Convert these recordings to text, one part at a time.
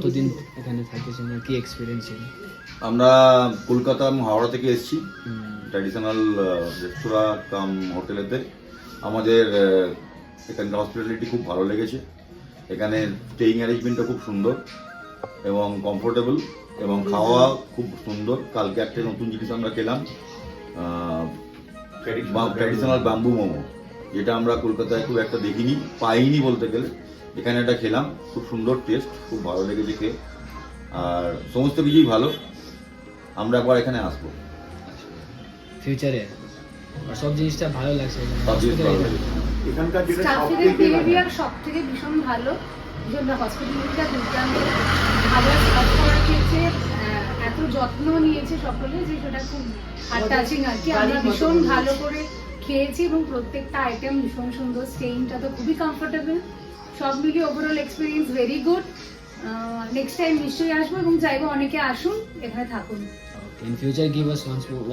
কতদিন এখানে থাকেছেন, কি এক্সপিরিয়েন্স ছিল? আমরা কলকাতা এবং হাওড়া থেকে এসেছি ট্র্যাডিশনাল রেস্তোরাঁ কাম হোটেলেতে। আমাদের এখানকার হসপিটালিটি খুব ভালো লেগেছে। এখানে স্টেইং অ্যারেঞ্জমেন্টটা খুব সুন্দর এবং কমফোর্টেবল, এবং খাওয়া খুব সুন্দর। কালকে একটা নতুন জিনিস আমরা খেলাম, ট্র্যাডিশনাল ব্যাম্বু মোমো, যেটা আমরা কলকাতায় খুব একটা দেখিনি, পাইনি বলতে গেলে। এখানে একটা খেলাম, খুব সুন্দর টেস্ট, খুব ভালো লেগেছে খেয়ে। আর সমস্ত কিছুই ভালো, আমরা একবার এখানে আসবো ফিউচারে। আর সব জিনিসটা ভালো লাগছে সব জিনিস ভালো লাগে। এখানকার যেটা স্টাফের বিহেভিয়ার সবথেকে ভীষণ ভালো, যেটা হসপিটালিটিটা দুর্দান্ত, খাবার সার্ভ করার ক্ষেত্রে এত যত্ন নিয়েছে সকলে যে সেটা খুব হার্ট টাচিং আর কি। আমরা ভীষণ ভালো করে খেয়েছি এবং প্রত্যেকটা আইটেম ভীষণ সুন্দর। স্টেইনটা তো খুবই কমফোর্টেবল, সব মিলিয়ে overall experience very good. Next time নিশ্চয়ই আসবো এবং চাইবো অনেকে আসুন, এখানে থাকুন। In future, give us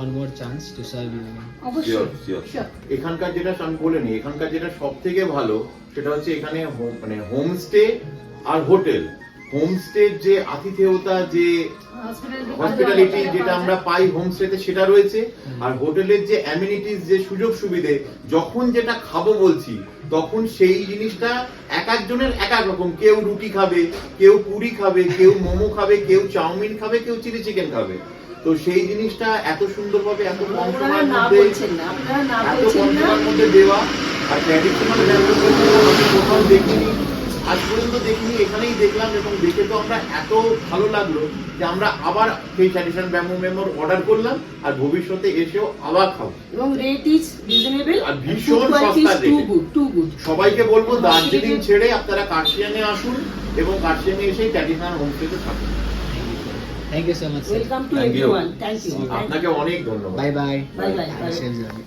one more chance to serve you. অবশ্যই Sure. Sure. এখানকার যেটা আমি বলিনি, এখানকার যেটা সব থেকে ভালো সেটা হচ্ছে এখানে মানে হোমস্টে আর হোটেল। হোমস্টের যে আতিথেয়তা, যে হসপিটালিটি যেটা আমরা পাই হোমস্টেতে সেটা রয়েছে, আর হোটেলের যে অ্যামিনিটিস, যে সুযোগ সুবিধে, যখন যেটা খাবো বলছি তখন সেই জিনিসটা এক একজনের এক এক রকম। কেউ রুটি খাবে, কেউ পুরি খাবে, কেউ মোমো খাবে, কেউ চাউমিন খাবে, কেউ চিলি চিকেন খাবে। তো সেই জিনিসটা এত সুন্দরভাবে এত কম সময়ের মধ্যে দেওয়া, আর ট্র্যাডিশনাল আমি কোথাও দেখিনি, আজ পর্যন্ত দেখিনি, এখানেই দেখলাম এবং দেখে তো আমরা এত ভালো লাগলো যে আমরা আবার সেই ট্র্যাডিশনাল ব্যাম্বু মেমোর অর্ডার করলাম, আর ভবিষ্যতে এসেও আবার খাবো। এবং রেট ইজ রিজনেবল আর ভীষণ সস্তা রেটে। Too good. সবাইকে বলবো দার্জিলিং ছেড়ে আপনারা কার্শিয়াঙে আসুন এবং কার্শিয়াঙে এসে ট্র্যাডিশনাল হোমস্টেতে থাকুন। Thank you so much, sir. Welcome to Thank you. Everyone. Thank you. আপনাকে অনেক ধন্যবাদ। Bye bye. Bye bye. Have a safe journey.